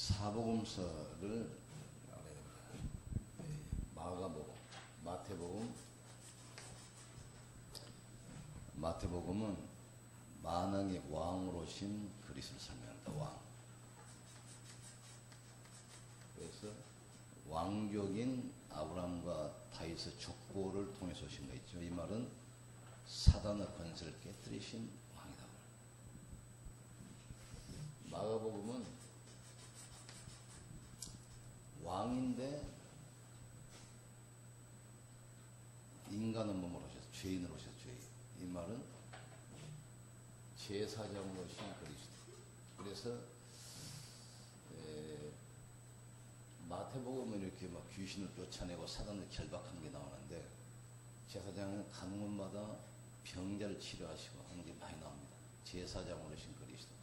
사복음서를 알아야 됩니다. 마가복음, 마태복음은 만왕의 왕으로 오신 그리스도를 설명합니다. 왕. 그래서 왕족인 아브라함과 다윗의 족보를 통해서 오신 거 있죠. 이 말은 사단의 권세를 깨뜨리신 왕이다. 마가복음은 왕인데 인간의 몸으로 오셔서 죄인으로 오셔서 죄인. 이 말은 제사장으로 오신 그리스도. 그래서 마태복음은 이렇게 막 귀신을 쫓아내고 사단을 결박한 게 나오는데 제사장은 가는 곳마다 병자를 치료하시고 하는 게 많이 나옵니다. 제사장으로 오신 그리스도.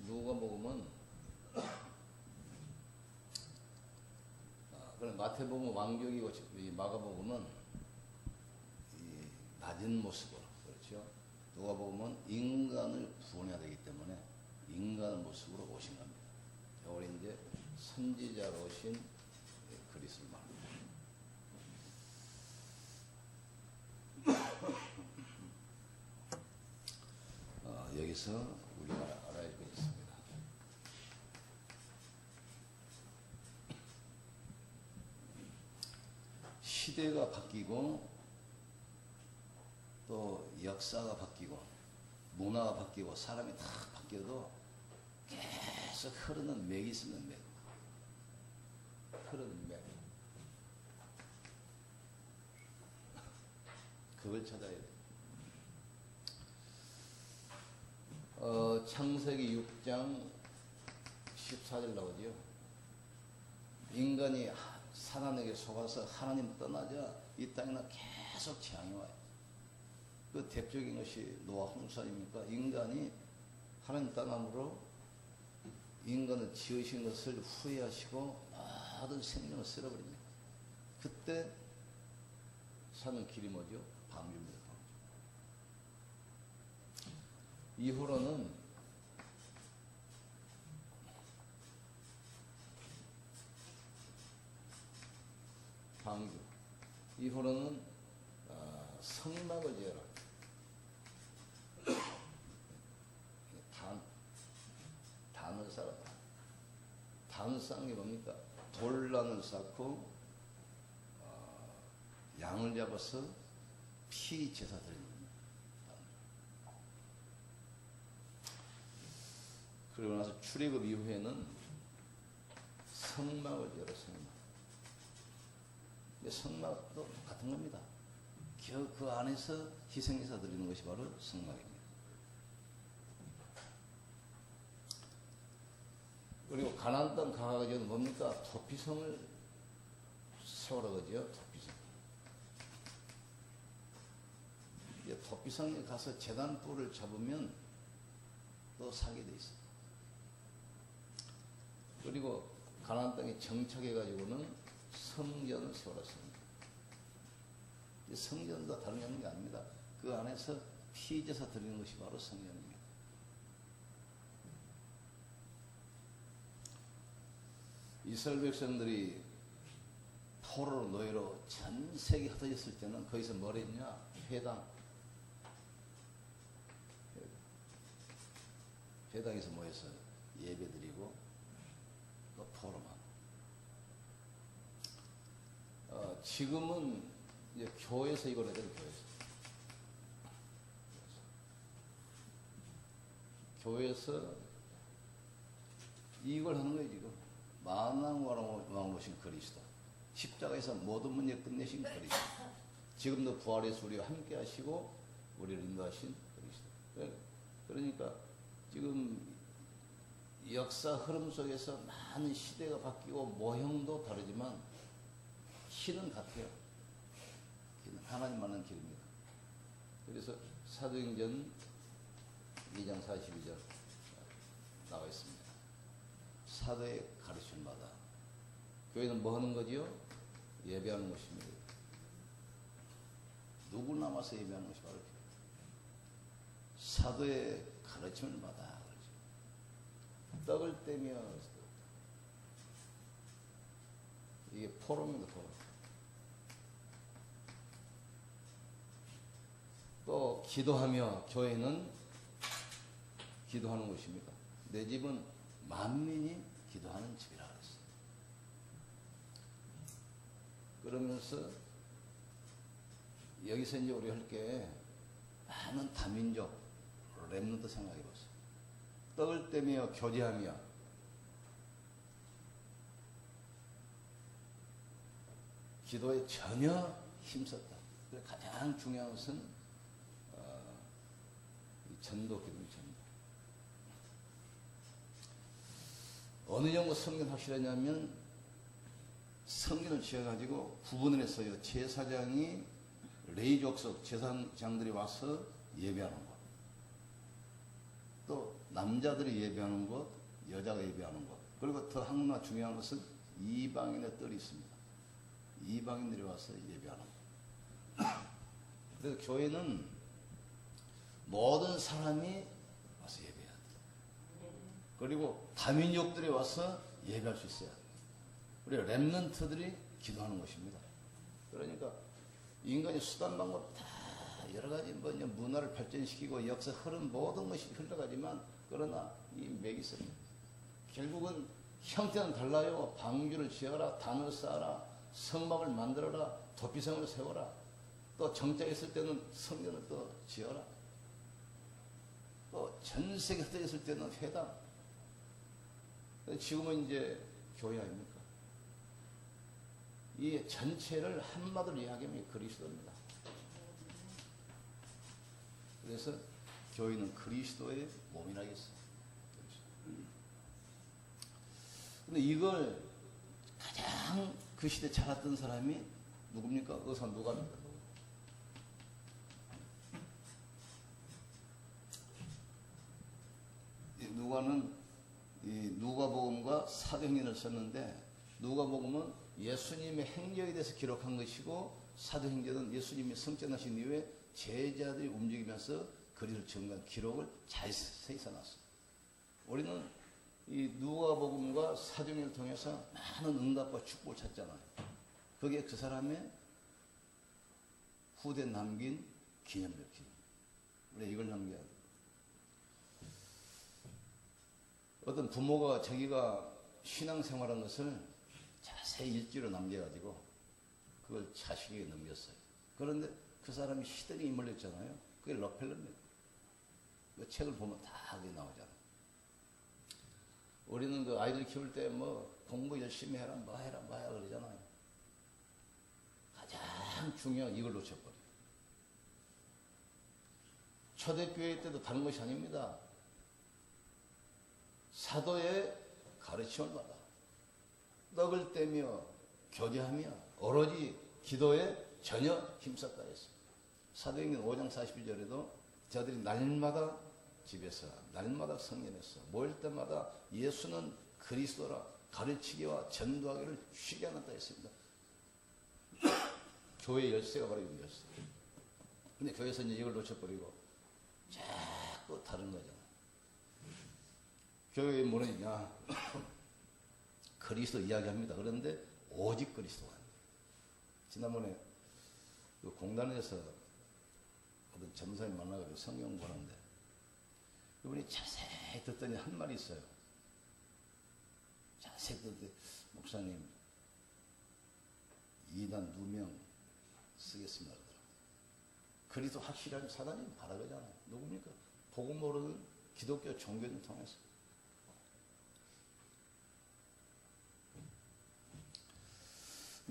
누가복음은 그럼 마태복음은 왕족이고 이 마가복음은 이 낮은 모습으로, 그렇죠. 누가복음은 인간을 구원해야 되기 때문에 인간의 모습으로 오신 겁니다. 우리 이제 선지자로 오신 그리스도를 말합니다. 여기서 우리가 알아야 할 것이 있습니다. 시대가 바뀌고 또 역사가 바뀌고 문화가 바뀌고 사람이 다 바뀌어도 계속 흐르는 맥이 있으면 맥. 흐르는 맥. 그걸 찾아야 돼. 창세기 6장 14절 나오지요. 인간이 사단에게 속아서 하나님 떠나자 이 땅에는 계속 재앙이 와요. 그 대표적인 것이 노아 홍수 아닙니까? 인간이 하나님 떠남으로 인간을 지으신 것을 후회하시고 모든 생명을 쓸어버립니다. 그때 사는 길이 뭐죠? 방주입니다. 이후로는 방주. 이후로는 성막을 지어라. 단을 쌓아. 단을 쌓는 게 뭡니까? 돌란을 쌓고 양을 잡아서 피 제사 드립니다. 그리고 나서 출애굽 이후에는 성막을 지어라. 성막도 같은 겁니다. 그 안에서 희생제사 드리는 것이 바로 성막입니다. 그리고 가나안 땅 가가지고 뭡니까? 도피성을 세우라 그러죠. 도피성. 이제 도피성에 가서 제단불을 잡으면 또 사게 돼 있어요. 그리고 가나안 땅에 정착해가지고는 성전을 세워놨습니다. 성전도 다른 게 아닙니다. 그 안에서 피제사 드리는 것이 바로 성전입니다. 이스라엘 백성들이 포로로 노예로 전 세계 흩어졌을 때는 거기서 뭘 했냐? 회당에서 모여서 예배드리고 또 포로만. 지금은 이제 교회에서 이걸 해야 돼요. 교회에서 이걸 하는 거예요. 지금 만왕왕으로 오신 그리스도, 십자가에서 모든 문제 끝내신 그리스도, 지금도 부활해서 우리와 함께 하시고 우리를 인도하신 그리스도. 그러니까 지금 역사 흐름 속에서 많은 시대가 바뀌고 모형도 다르지만 길은 같아요. 길은 하나님 만난 길입니다. 그래서 사도행전 2장 42절 나와 있습니다. 사도의 가르침마다 교회는 뭐 하는 거지요? 예배하는 것입니다. 누구 남아서 예배하는 것이 바로 사도의 가르침을 받아. 떡을 떼며, 이게 포럼입니다, 포럼. 또 기도하며, 교회는 기도하는 곳입니다. 내 집은 만민이 기도하는 집이라 그랬어요. 그러면서 여기서 이제 우리 할 게 많은 다민족 렘넌트 생각해 보세요. 떡을 떼며 교제하며 기도에 전혀 힘썼다. 가장 중요한 것은 전도 기도입니다. 전도. 어느 정도 성경 확실하냐면 성경을 지어가지고 구분을 했어요. 제사장이 레위 족속 제사장들이 와서 예배하는 곳, 또 남자들이 예배하는 곳, 여자가 예배하는 곳, 그리고 더 하나 중요한 것은 이방인의 뜰이 있습니다. 이방인들이 와서 예배하는 곳. 그래서 교회는 모든 사람이 와서 예배해야 돼. 그리고 다민족들이 와서 예배할 수 있어야 돼. 우리 렘넌트들이 기도하는 것입니다. 그러니까 인간이 수단 방법 다 여러 가지 문화를 발전시키고 역사 흐름 모든 것이 흘러가지만 그러나 이 맥이 있습니다. 결국은 형태는 달라요. 방주를 지어라, 단을 쌓아라, 성막을 만들어라, 도피성을 세워라. 또 정착 있을 때는 성전을 또 지어라. 또 전 세계 흩어져 있을 때는 회당. 지금은 이제 교회 아닙니까? 이 전체를 한마디로 이야기하면 그리스도입니다. 그래서 교회는 그리스도의 몸이라겠어요. 근데 이걸 가장 그 시대 잘했던 사람이 누굽니까? 의사 누가입니다. 누가는 이 누가복음과 사도행전을 썼는데 누가복음은 예수님의 행적에 대해서 기록한 것이고 사도행전은 예수님이 성전하신 이후에 제자들이 움직이면서 그리스도를 증거한 기록을 자세히 써놨어요. 우리는 이 누가복음과 사도행전을 통해서 많은 응답과 축복을 찾잖아요. 그게 그 사람의 후대 남긴 기념적 기념. 우리 이걸 남겨야 돼요. 어떤 부모가 자기가 신앙생활한 것을 자세히 일지로 남겨가지고 그걸 자식에게 넘겼어요. 그런데 그 사람이 시들이 인물렸잖아요. 그게 럭펠러입니다. 그 책을 보면 다 그게 나오잖아요. 우리는 그 아이들 키울 때 뭐 공부 열심히 해라, 뭐 해라, 뭐 해라 그러잖아요. 가장 중요한 이걸 놓쳐버려요. 초대교회 때도 다른 것이 아닙니다. 사도의 가르침을 받아 떡을 떼며 교제하며 오로지 기도에 전혀 힘썼다 했습니다. 사도행전 5장 41절에도 저들이 날마다 집에서 날마다 성전에서 모일 때마다 예수는 그리스도라 가르치기와 전도하기를 쉬지 않았다 했습니다. 교회 열쇠가 바로 이 열쇠. 근데 교회에서 이제 이걸 놓쳐버리고 자꾸 다른 거잖아. 교회에 뭐냐? 그리스도 이야기합니다. 그런데 오직 그리스도가 아닙니다. 지난번에 그 공단에서 어떤 전사님 만나가지고 성경 보는데 이분이 자세히 듣더니 한 말이 있어요. 자세히 듣더니 목사님 이단 누명 쓰겠습니다. 그리스도 확실하게 사단이 바라잖아요. 누굽니까? 복음 모르는 기독교 종교를 통해서.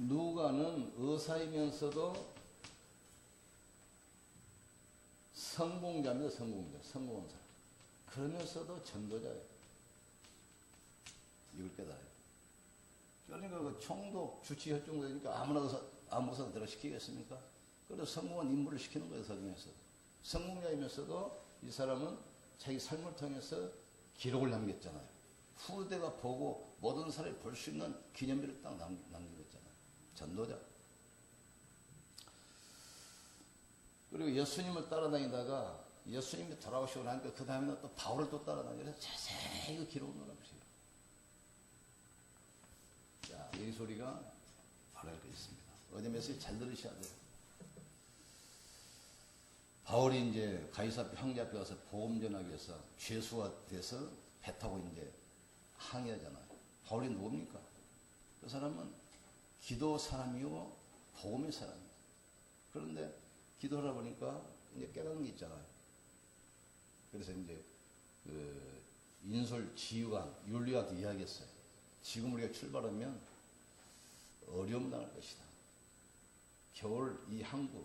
누가는 의사이면서도 성공자입니다. 성공한 사람. 그러면서도 전도자예요. 이걸 깨달아요. 그러니까 그 총독 주치협정도 되니까 아무 의사도 들어시키겠습니까? 그래서 성공한 인물을 시키는 거예요. 서중에서. 성공자이면서도 이 사람은 자기 삶을 통해서 기록을 남겼잖아요. 후대가 보고 모든 사람이 볼 수 있는 기념비를 딱 남기고 있잖아요. 전도자. 그리고 예수님을 따라다니다가 예수님이 돌아오시고 나니까 그 다음에는 또 바울을 또 따라다니고 그래서 자세히 그 기록을 넣어놓으세요. 자, 이 소리가 바로 이렇게 있습니다. 어제 메시지 잘 들으셔야 돼요. 바울이 이제 가이사 형제 앞에 가서 복음 전하기 위해서 죄수가 돼서 배 타고 이제 항해하잖아요. 바울이 누굽니까? 그 사람은 기도 사람이고 복음의 사람이에요. 그런데 기도하다 보니까 이제 깨닫는 게 있잖아요. 그래서 이제 그 인솔 지휘관 율리아한테 이야기했어요. 지금 우리가 출발하면 어려움 당할 것이다. 겨울 이 항구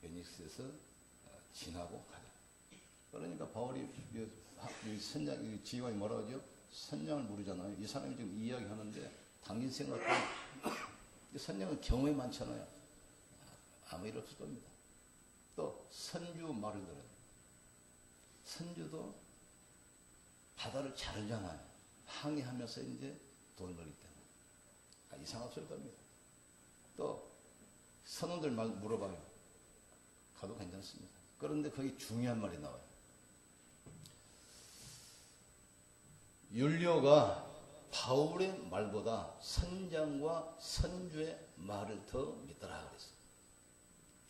베니스에서 지나고 가자. 그러니까 바울이 선장 지휘관이 뭐라고 하죠? 선장을 물으잖아요. 이 사람이 지금 이야기하는데 당신 생각보다 선장은 경험이 많잖아요. 아무 일 없을 겁니다. 또 선주 말을 들어요. 선주도 바다를 잘 알잖아요. 항해하면서 이제 돈 벌기 때문에 이상없을 겁니다. 또 선원들 말 물어봐요. 가도 괜찮습니다. 그런데 거기 중요한 말이 나와요. 율리오가 바울의 말보다 선장과 선주의 말을 더 믿더라 그랬어요.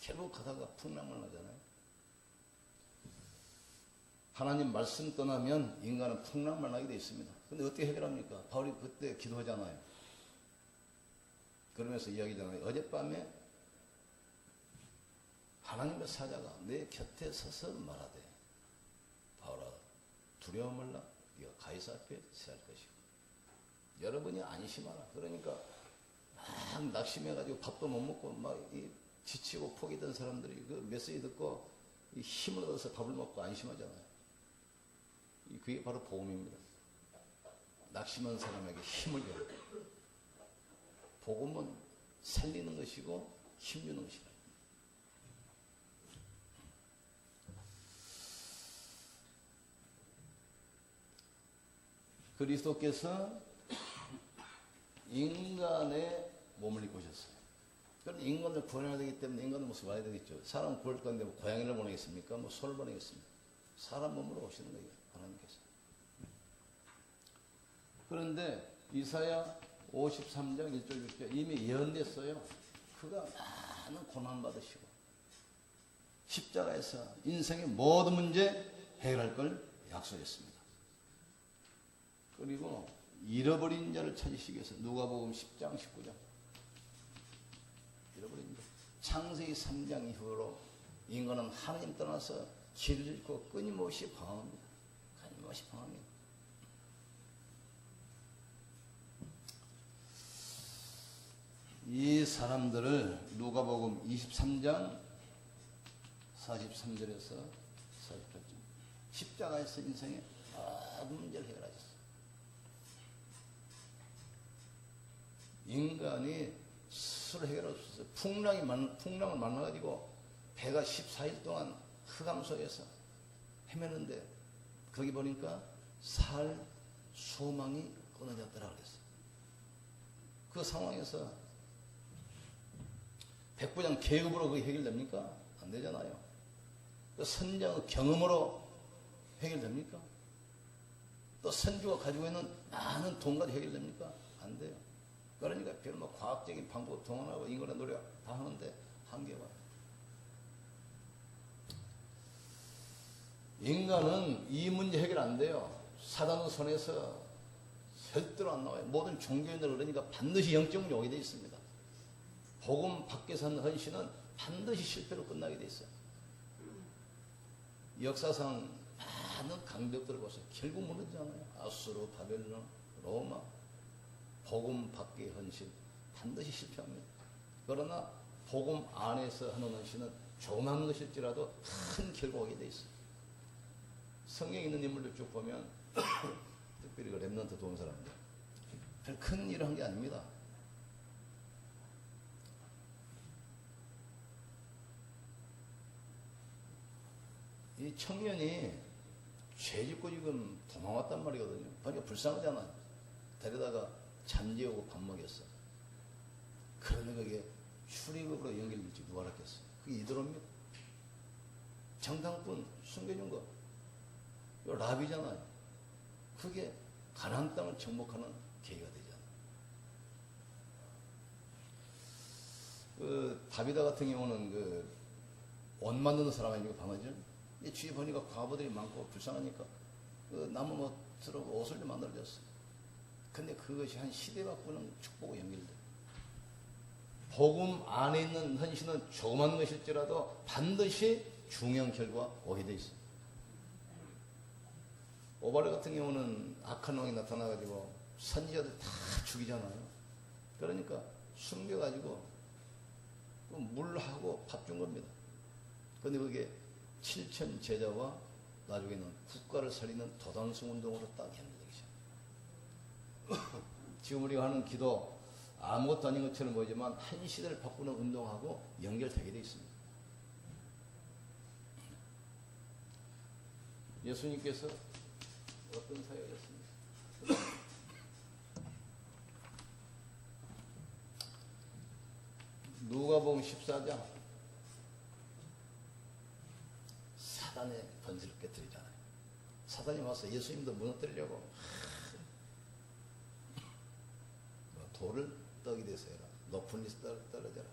결국 가다가 풍랑을 나잖아요. 하나님 말씀 떠나면 인간은 풍랑만 나게 되어 있습니다. 근데 어떻게 해결합니까? 바울이 그때 기도하잖아요. 그러면서 이야기잖아요. 어젯밤에 하나님의 사자가 내 곁에 서서 말하되 바울아 두려워 말라. 네가 가이사 앞에 서야 할 것이고 여러분이 안심하라. 그러니까 막 낙심해가지고 밥도 못 먹고 막 지치고 포기된 사람들이 그 메시지 듣고 힘을 얻어서 밥을 먹고 안심하잖아요. 그게 바로 복음입니다. 낙심한 사람에게 힘을 줘요. 복음은 살리는 것이고 힘주는 것이다. 그리스도께서 인간의 몸을 입고 오셨어요. 그럼 인간을 구원해야 되기 때문에 인간의 모습 와야 되겠죠. 사람 구할 건데 뭐 고양이를 보내겠습니까? 뭐 소를 보내겠습니까? 사람 몸으로 오시는 거예요. 하나님께서. 그런데 이사야 53장 1절 6절 이미 예언됐어요. 그가 많은 고난 받으시고 십자가에서 인생의 모든 문제 해결할 걸 약속했습니다. 그리고 잃어버린 자를 찾으시기 위해서 누가복음 10장 19장 잃어버린 자 창세기 3장 이후로 인간은 하나님 떠나서 길을 잃고 끊임없이 방황합니다. 끊임없이 방황합니다. 이 사람들을 누가복음 23장 43절에서 48절 십자가에서 인생의 모든 문제를 해결하셨어요. 인간이 스스로 해결할 수 있어요. 풍랑을 만나가지고 배가 14일 동안 흑암 속에서 헤매는데 거기 보니까 살 소망이 끊어졌더라 그랬어요. 그 상황에서 백부장 계급으로 그게 해결됩니까? 안 되잖아요. 그 선장의 경험으로 해결됩니까? 또 선주가 가지고 있는 많은 돈까지 해결됩니까? 안 돼요. 그러니까 별로 뭐 과학적인 방법 동원하고 인간의 노력 다 하는데 한계가 와요. 인간은 이 문제 해결 안 돼요. 사단의 손에서 절대로 안 나와요. 모든 종교인들 그러니까 반드시 영적으로 오게 되어 있습니다. 복음 밖에서 하는 헌신은 반드시 실패로 끝나게 되어 있어요. 역사상 많은 강대국들을 보세요. 결국 무너지잖아요. 아수르, 바벨론, 로마. 복음 밖의 헌신 반드시 실패합니다. 그러나 복음 안에서 하는 헌신은 조그만 것일지라도 큰 결과가 오게 되어 있어요. 성경에 있는 인물들 쭉 보면 특별히 그 렘넌트 도운 사람들 별 큰 일을 한 게 아닙니다. 이 청년이 죄 짓고 지금 도망왔단 말이거든요. 그러니까 불쌍하잖아요. 데려다가 잠재우고 밥 먹였어. 그러면 그게 출입으로 연결될지 누가 알았겠어. 그게 이대로입니다. 정당분 숨겨준 거. 이거 라비잖아요. 그게 가나안 땅을 정복하는 계기가 되잖아요. 그 다비다 같은 경우는 그 옷 만드는 사람 아니고 방어죠. 이 주위 보니까 과부들이 많고 불쌍하니까 그 나무 못으로 옷을 좀 만들어줬어요. 근데 그것이 한 시대 바꾸는 축복과 연결돼. 복음 안에 있는 헌신은 조그만 것일지라도 반드시 중요한 결과 오게 돼 있어요. 오발레 같은 경우는 악한 왕이 나타나가지고 선지자들 다 죽이잖아요. 그러니까 숨겨가지고 물하고 밥 준 겁니다. 그런데 그게 7천 제자와 나중에는 국가를 살리는 도단성 운동으로 딱 연결되기 시작합니다. 지금 우리가 하는 기도 아무것도 아닌 것처럼 보이지만 한 시대를 바꾸는 운동하고 연결되게 되어 있습니다. 예수님께서 어떤 사역이었습니까? 누가복음 14장 사단의 번세를 깨뜨리잖아요. 사단이 와서 예수님도 무너뜨리려고 돌을 떡이 돼서 해라. 높은 데서 떨어져라.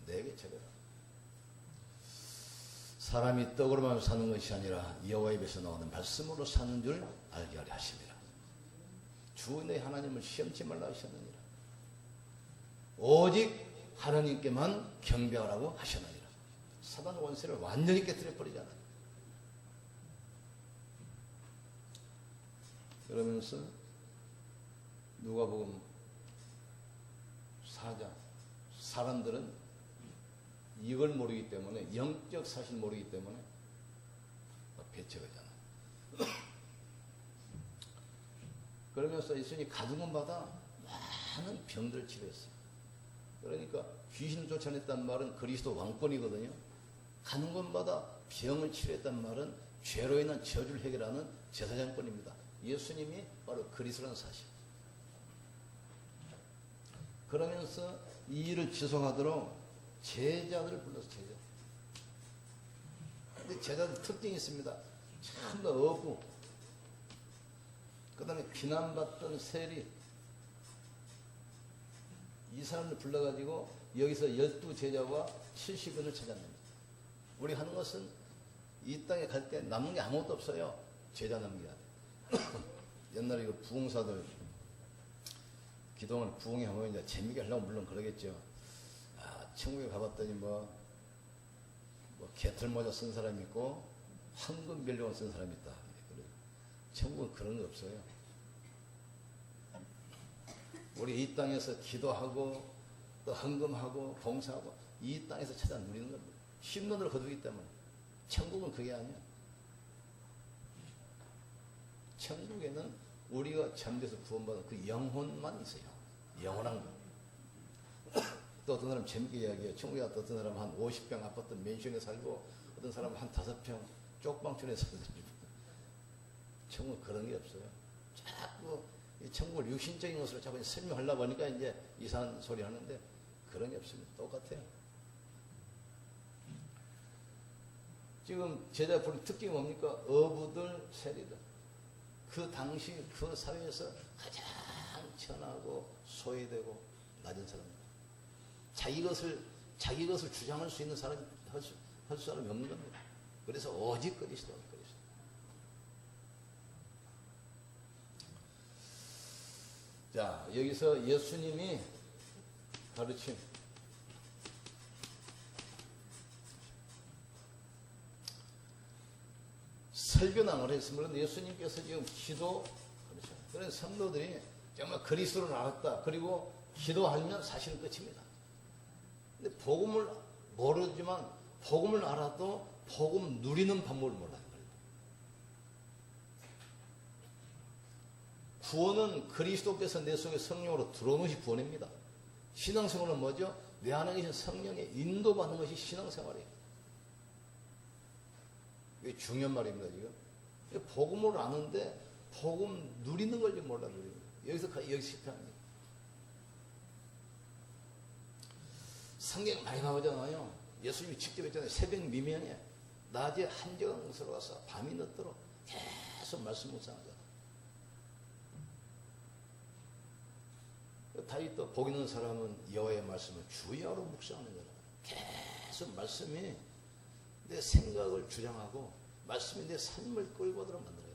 내게 쳐려라. 사람이 떡으로만 사는 것이 아니라 여호와의 입에서 나오는 말씀으로 사는 줄 알게 하려 하심이라. 주 너희 하나님을 시험치 말라 하셨느니라. 오직 하나님께만 경배하라고 하셨느니라. 사단 원세를 완전히 깨뜨려 버리잖아요. 그러면서 누가복음 4장 사람들은 이걸 모르기 때문에 영적 사실 모르기 때문에 배척하잖아요. 그러면서 예수님이 가둔 곳마다 많은 병들을 치료했어요. 그러니까 귀신을 쫓아냈다는 말은 그리스도 왕권이거든요. 가는 곳마다 병을 치료했다는 말은 죄로 인한 저주를 해결하는 제사장권입니다. 예수님이 바로 그리스도라는 사실. 그러면서 이 일을 지속하도록 제자들을 불러서 제자. 근데 제자들 특징이 있습니다. 참도 어부. 그 다음에 비난받던 세리. 이 사람을 불러가지고 여기서 12제자와 70인을 찾아냅니다. 우리 하는 것은 이 땅에 갈 때 남는 게 아무것도 없어요. 제자 남겨야 돼. 옛날에 이거 부흥사들 기도하는 부흥회 하면 이제 재미있게 하려고 물론 그러겠죠. 아, 천국에 가봤더니 뭐 개털모자 쓴 사람이 있고 황금 벨리온 쓴 사람이 있다. 천국은 그런 거 없어요. 우리 이 땅에서 기도하고 또 헌금하고 봉사하고 이 땅에서 찾아 누리는 겁니다. 흰돈으로 거두기 때문에. 천국은 그게 아니야. 천국에는 우리가 잠재서 구원받은 그 영혼만 있어요. 영원한 거. 또 어떤 사람 재밌게 이야기해요. 천국에 갔다 어떤 사람은 한 50평 아파트 맨션에 살고 어떤 사람은 한 5평 쪽방촌에 살고. 천국은 그런 게 없어요. 자꾸 이 천국을 육신적인 것으로 자꾸 설명하려고 하니까 이제 이상한 소리 하는데 그런 게 없습니다. 똑같아요. 지금 제자 부른 특징이 뭡니까? 어부들, 세리들. 그 당시 그 사회에서 가장 천하고 소외되고 낮은 사람입니다. 자기 것을 주장할 수 있는 사람이 할 사람이 없는 겁니다. 그래서 오직 그리스도. 자, 여기서 예수님이 가르침. 설교낭을 했습니다. 그런데 예수님께서 지금 기도, 그렇죠. 그런 성도들이 정말 그리스도를 알았다. 그리고 기도하면 사실은 끝입니다. 근데 복음을 모르지만 복음을 알아도 복음 누리는 방법을 몰라요. 구원은 그리스도께서 내 속에 성령으로 들어오는 것이 구원입니다. 신앙생활은 뭐죠? 내 안에 계신 성령의 인도받는 것이 신앙생활이에요. 이게 중요한 말입니다, 지금. 복음을 아는데 복음 누리는 걸 몰라, 누리는 거. 여기서 실패합니다. 성경 많이 나오잖아요. 예수님이 직접 했잖아요. 새벽 미명에 낮에 한정스러 가서 밤이 늦도록 계속 말씀 묵상하잖아. 다윗도 복 있는 사람은 여호와의 말씀을 주야로 묵상하는 거야. 계속 말씀이 내 생각을 주장하고 말씀이 내 삶을 끌고 들어 만들어요.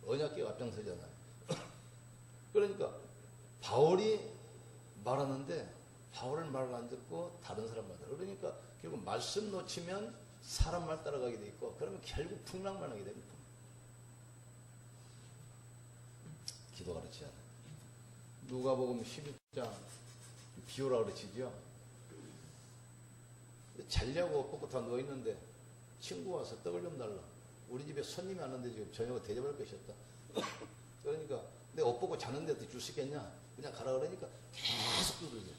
언약궤가 앞장서잖아요. 그러니까 바울이 말하는데 바울의 말을 안 듣고 다른 사람 말 들어. 그러니까 결국 말씀 놓치면 사람 말 따라가게 돼 있고, 그러면 결국 풍랑만 하게 됩니다. 기도 가르치지 않아요. 누가복음 11장 비유라 그러지죠. 잘려고 꼿꼿하 누워있는데 친구 와서 떡을 좀 달라. 우리 집에 손님이 왔는데 지금 저녁을 대접할 것이었다. 그러니까 내가 옷 벗고 자는데 어떻게 줄 수 있겠냐? 그냥 가라 그러니까 계속 두들겨.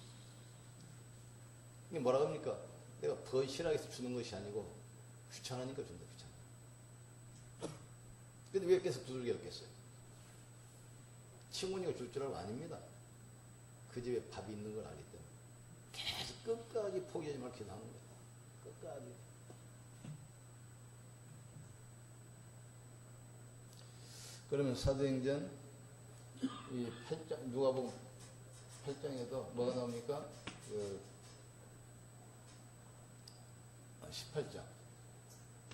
이게 뭐라 합니까? 내가 버실하게 해서 주는 것이 아니고 귀찮으니까 준다. 귀찮아. 근데 왜 계속 두들겨 했겠어요? 친구니까 줄 줄 알고 아닙니다. 그 집에 밥이 있는 걸 알기 때문에 계속 끝까지 포기하지 말고 기도하는 거예요. 끝까지. 그러면 사도행전 이 8장, 누가복음 8장에도 뭐가 나옵니까? 18장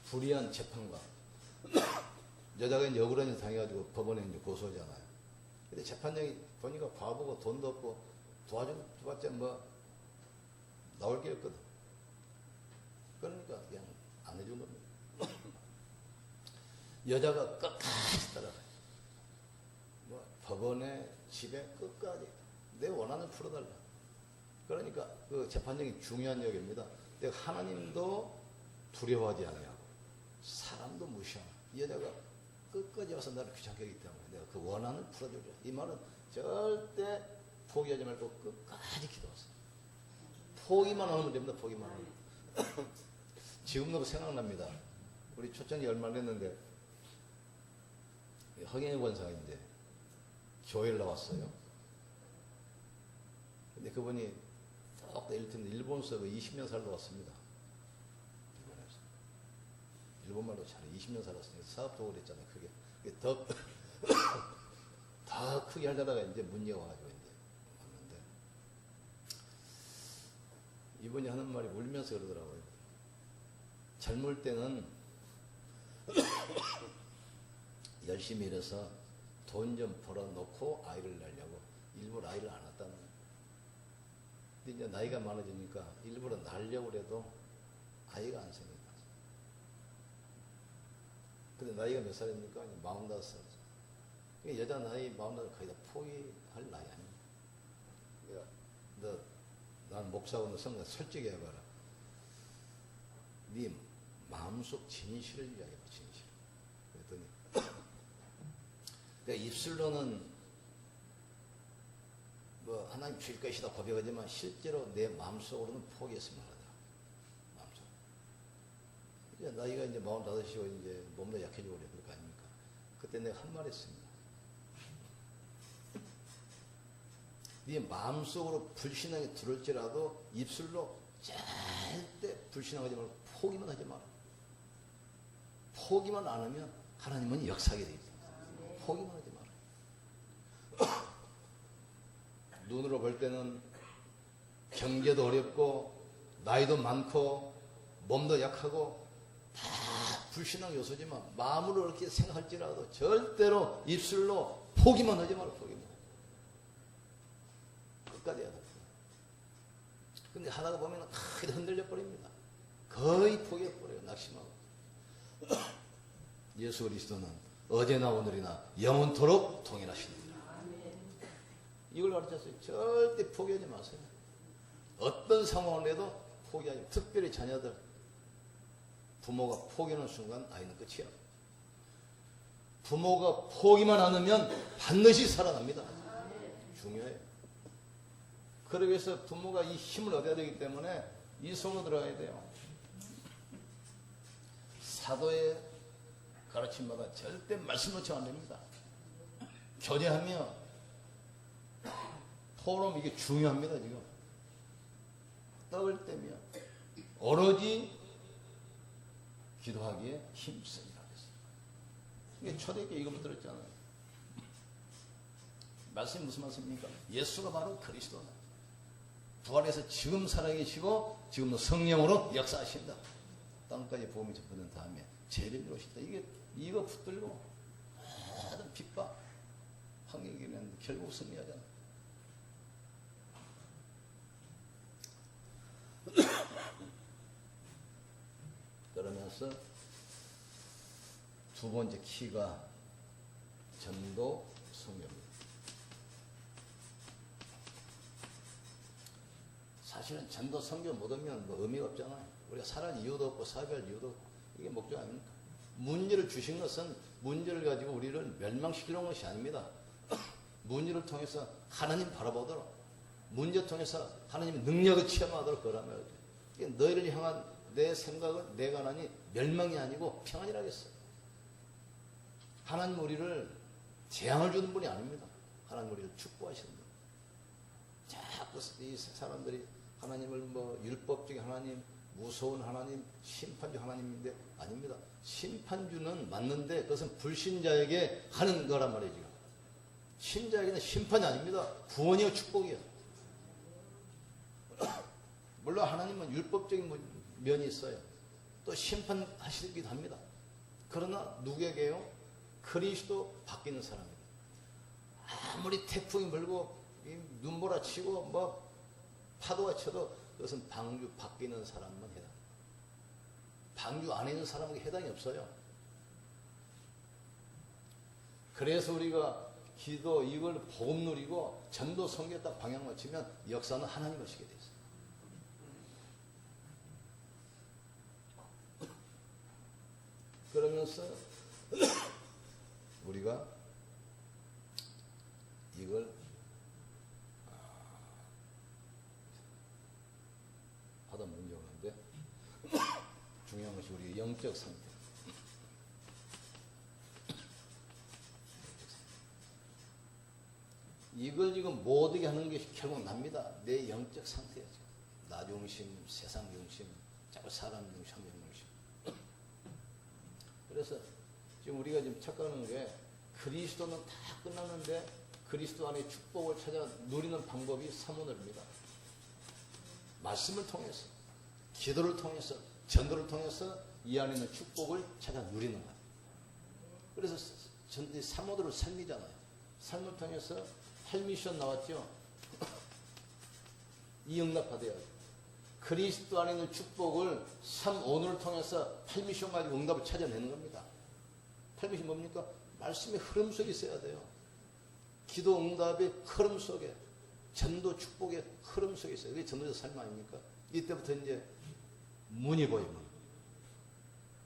불의한 재판관 여자가 이제 억울한 일 당해가지고 법원에 이제 고소하잖아요. 근데 재판장이 보니까 바보고 돈도 없고 도와줘봤자 뭐 나올 게 없거든. 그러니까 그냥 안 해준 겁니다. 여자가 끝까지 따라가요. 뭐 법원에 집에 끝까지 내 원한을 풀어달라. 그러니까 그 재판장이 중요한 얘기입니다. 내가 하나님도 두려워하지 않냐고 사람도 무시하고 이 여자가 끝까지 와서 나를 귀찮게 하기 때문에 내가 그 원한을 풀어주려. 이 말은 절대 포기하지 말고 끝까지 기도하세요. 포기만 하면 됩니다. 포기만 하면. 지금도 생각납니다. 우리 초청이 얼마 됐는데 허경영 권사인데 교회를 나왔어요. 근데 그분이 딱 일본에서 20년 살다 왔습니다. 일본에서. 일본말로 잘해. 20년 살았으니까 사업도 오래 했잖아요. 크게. 더 크게 하려다가 이제 문제가 와가지고 이제 왔는데 이분이 하는 말이 울면서 그러더라고요. 젊을 때는 열심히 일해서 돈 좀 벌어놓고 아이를 낳으려고 일부러 아이를 안 낳았다는 거예요. 근데 이제 나이가 많아지니까 일부러 낳으려고 해도 아이가 안 생겨요. 근데 나이가 몇 살입니까? 45살. 여자 나이 45살 거의 다 포기할 나이 아니에요. 난 목사하고 너 성경 솔직히 해봐라. 네 마음속 진실을 이야기해봐. 진실. 그랬더니 내가 입술로는 뭐 하나님 줄 것이다 고백하지만 실제로 내 마음속으로는 포기했으면 하다. 마음속. 이제 나이가 이제 45이고 이제 몸도 약해지고 그래. 그럴 거 아닙니까? 그때 내가 한 말 했습니다. 네 마음속으로 불신하게 들을지라도 입술로 절대 불신하지 말고 포기만 하지 마라. 포기만 안 하면 하나님은 역사하게 되어 있습니다. 포기만 하지 마라. 눈으로 볼 때는 경제도 어렵고 나이도 많고 몸도 약하고 다 불신앙 요소지만 마음으로 그렇게 생각할지라도 절대로 입술로 포기만 하지 마라. 포기만. 끝까지 해야 됩니다. 근데 하다가 보면 크게 흔들려 버립니다. 거의 포기해버려요. 낙심하고. 예수 그리스도는 어제나 오늘이나 영원토록 동일하시느니라. 이걸 가르쳤어요. 절대 포기하지 마세요. 어떤 상황을 해도 포기하지 마세요. 특별히 자녀들. 부모가 포기하는 순간 아이는 끝이야. 부모가 포기만 않으면 반드시 살아납니다. 중요해요. 그러기 위해서 부모가 이 힘을 얻어야 되기 때문에 이 속으로 들어가야 돼요. 사도의 가르침마다 절대 말씀 놓치면 안 됩니다. 교제하며 토론 이게 중요합니다. 지금 떡을 떼며 오로지 기도하기에 힘쓰리라 했어요. 이게 초대교회 이거 들었잖아요. 말씀이 무슨 말씀입니까? 예수가 바로 그리스도다. 부활해서 지금 살아계시고 지금도 성령으로 역사하신다. 땅까지 복음이 접어든 다음에 재림으로 오신다. 이거 붙들고 모든 핍박 환경이면 결국 승리하잖아. 그러면서 두 번째 키가 전도 성령입니다. 사실은 전도 성경 못 오면 뭐 의미가 없잖아요. 우리가 살할 이유도 없고 사업할 이유도 없고. 이게 목적 아닙니까? 문제를 주신 것은 문제를 가지고 우리를 멸망시키려는 것이 아닙니다. 문제를 통해서 하나님 바라보도록, 문제를 통해서 하나님의 능력을 체험하도록 그러면 너희를 향한 내 생각은 내가 하나니 멸망이 아니고 평안이라겠어요. 하나님 우리를 재앙을 주는 분이 아닙니다. 하나님 우리를 축복하시는 분. 자꾸 이 사람들이 하나님을 뭐 율법적인 하나님, 무서운 하나님, 심판주 하나님인데 아닙니다. 심판주는 맞는데 그것은 불신자에게 하는 거란 말이에요. 지금. 신자에게는 심판이 아닙니다. 구원이요 축복이요. 물론 하나님은 율법적인 면이 있어요. 또 심판하시기도 합니다. 그러나 누구에게요? 그리스도 바뀌는 사람입니다. 아무리 태풍이 불고 눈보라 치고 뭐 파도가 쳐도 그것은 방주 바뀌는 사람만 해당. 방주 안에 있는 사람에게 해당이 없어요. 그래서 우리가 기도 이걸 복음 누리고 전도 성교에 딱 방향 맞추면 역사는 하나님 하시게 돼 있어요. 그러면서 우리가 이걸 하다 문제가 오는데 중요한 것이 우리 영적 상태. 이걸 지금 못하게 하는 것이 결국 납니다. 내 영적 상태예요. 나 중심, 세상 중심, 자꾸 사람 중심, 환경 중심. 그래서 지금 우리가 지금 착각하는 게 그리스도는 다 끝났는데 그리스도 안에 축복을 찾아 누리는 방법이 사문어입니다. 말씀을 통해서, 기도를 통해서, 전도를 통해서 이 안에 있는 축복을 찾아 누리는 거예요. 그래서 사모들을 삶이잖아요. 삶을 통해서 8미션 나왔죠. 이 응답 받아야 돼요. 그리스도 안에 있는 축복을 3오늘을 통해서 8미션 가지고 응답을 찾아내는 겁니다. 8미션 뭡니까? 말씀의 흐름 속에 있어야 돼요. 기도 응답의 흐름 속에, 전도 축복의 흐름 속에 있어요. 그게 전도자 삶 아닙니까? 이때부터 이제 문이 보이고,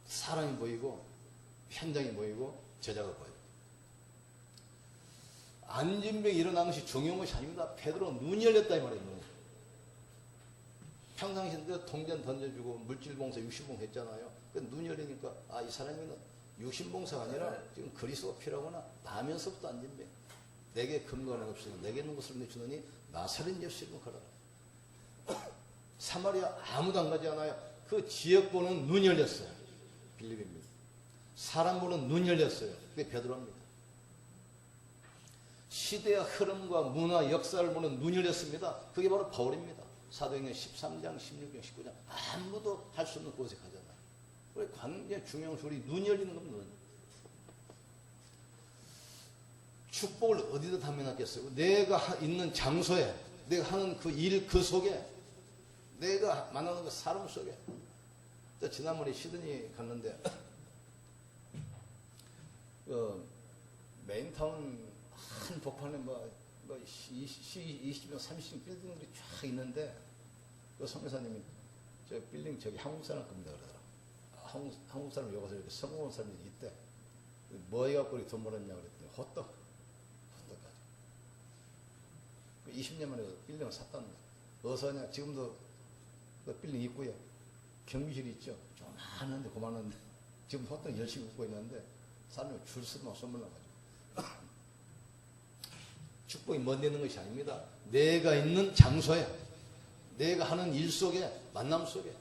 사람이 보이고, 현장이 보이고, 저자가 보이고. 안진병이 일어난 것이 중요한 것이 아닙니다. 베드로가 눈이 열렸다 이 말이에요. 눈이. 평상시에 동전 던져주고 물질봉사, 육신봉사 했잖아요. 눈이 열리니까 아, 이 사람은 육신봉사가 아니라 지금 그리스도가 필요하구나. 나면서부터 안진병. 내게 근거는 없으니 내게 있는 것을 내주느니 나사렛 예수 이름으로 걸어라. 사마리아 아무도 안 가지 않아요. 그 지역 보는 눈이 열렸어요. 빌립입니다. 사람 보는 눈이 열렸어요. 그게 베드로입니다. 시대의 흐름과 문화, 역사를 보는 눈이 열렸습니다. 그게 바로 바울입니다. 사도행전 13장, 16장, 19장 아무도 할 수 없는 곳에 가잖아요. 우리 굉장히 중요한 것이 우리 눈이 열리는 겁니다. 축복을 어디다 담겨놨겠어요? 내가 있는 장소에, 내가 하는 그 일, 그 속에, 내가 만나는 그 사람 속에. 지난번에 시드니 갔는데 메인타운 한 복판에 20명, 30명 빌딩들이 쫙 있는데 그 성교사님이 저 빌딩 저기 한국 사람 겁니다 그러더라고요. 한국 사람 여기 와서 이렇게 성공한 사람이 있대. 뭐 해갖고 우리 돈 벌었냐 그랬더니 호떡 가지고 20년 만에 빌딩을 샀다는 거예요. 어디서 하냐? 지금도 그 빌딩 있고요. 경비실이 있죠. 좀 많은데 고만한데 지금 호떡 열심히 굽고 있는데 사람이 줄 서면 선물나가지고 축복이 먼데 있는 것이 아닙니다. 내가 있는 장소에, 내가 하는 일 속에, 만남 속에.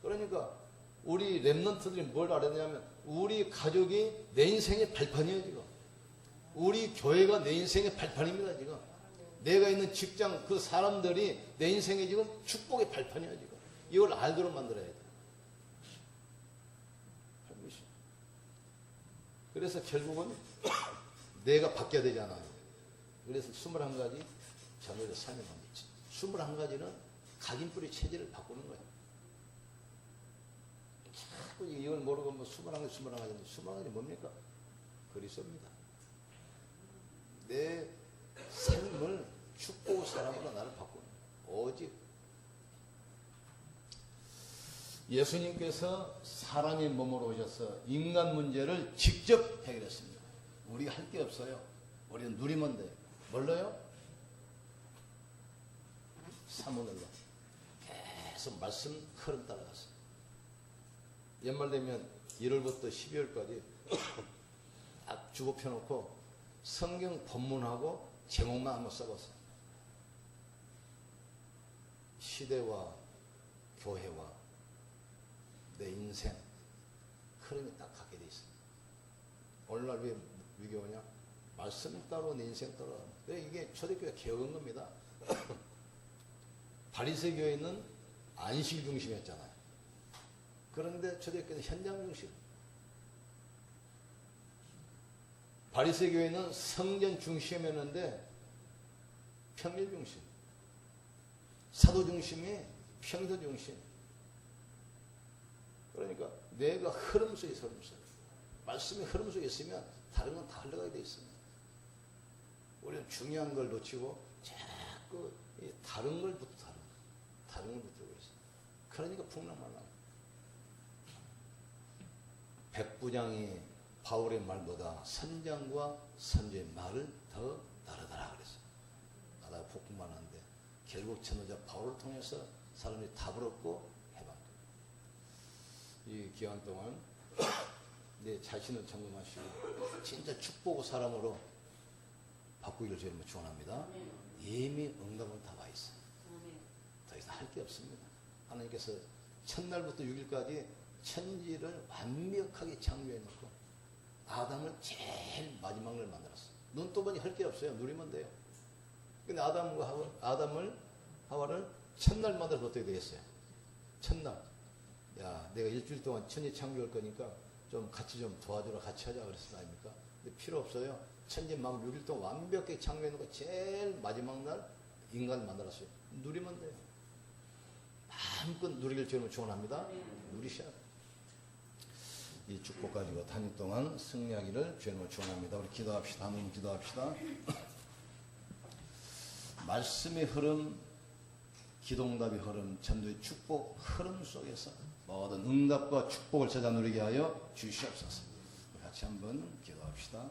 그러니까 우리 랩런트들이 뭘 알았냐면 우리 가족이 내 인생의 발판이에요 지금. 우리 교회가 내 인생의 발판입니다 지금. 내가 있는 직장 그 사람들이 내 인생의 지금 축복의 발판이야 지금. 이걸 알도록 만들어야 돼. 그래서 결국은 내가 바뀌어야 되잖아요. 그래서 21가지 전도의 삶의 방법이지. 21가지는 각인뿌리 체질을 바꾸는 거예요. 자꾸 이걸 모르고 뭐 21가지, 21가지 뭡니까? 그리스도입니다. 내 삶을 축복 사람으로 나를 바꾸는 거예요. 오직 예수님께서 사람의 몸으로 오셔서 인간 문제를 직접 해결했습니다. 우리가 할 게 없어요. 우리는 누리면 돼요. 뭘로요? 사문을로. 계속 말씀 흐름 따라갔어요. 연말 되면 1월부터 12월까지 딱 주고 펴놓고 성경 본문하고 제목만 한번 써봤어요. 시대와 교회와 내 인생 흐름이 딱 갖게 돼 있어요. 오늘날 왜 위기오냐? 말씀 따로 내 인생 따로. 이게 초대교회 개혁한 겁니다. 바리새 교회는 안식 중심이었잖아요. 그런데 초대교회는 현장 중심. 바리새 교회는 성전 중심이었는데 평일 중심. 사도 중심이 평소 중심. 그러니까 내가 흐름 속에 흐름 속에 말씀이 흐름 속에 있으면 다른 건 다 흘러가게 돼 있습니다. 우리는 중요한 걸 놓치고 자꾸 다른 걸 붙고 다른 걸 붙들고 있어요. 그러니까 풍랑만랑. 백부장이 바울의 말보다 선장과 선조의 말을 더 따르더라 그랬어요. 나라가 복음만 하는데 결국 전도자 바울을 통해서 사람들이 답을 얻고 해방돼요. 이 기간 동안 내 자신을 점검하시고 진짜 축복 사람으로 바꾸기를 저희는 축원합니다. 이미 응답은 다 와 있어요. 더 이상 할 게 없습니다. 하나님께서 첫날부터 6일까지 천지를 완벽하게 창조해 놓고 아담을 제일 마지막 날 만들었어요. 눈떠보니 할 게 없어요. 누리면 돼요. 근데 아담을 하와를 첫날 만들어서 어떻게 되겠어요? 첫날. 야, 내가 일주일 동안 천지 창조할 거니까 좀 같이 좀 도와주라, 같이 하자 그랬을 거 아닙니까? 근데 필요 없어요. 천지 마음 6일 동안 완벽하게 창조해 놓고 제일 마지막 날 인간을 만들었어요. 누리면 돼요. 마음껏 누리길 저는 축원합니다. 누리셔야 돼요. 이 축복 가지고 한 해 동안 승리하기를 주님을 축원합니다. 우리 기도합시다. 한번 기도합시다. 말씀의 흐름, 기도응답의 흐름, 전도의 축복 흐름 속에서 모든 응답과 축복을 찾아 누리게 하여 주시옵소서. 같이 한번 기도합시다.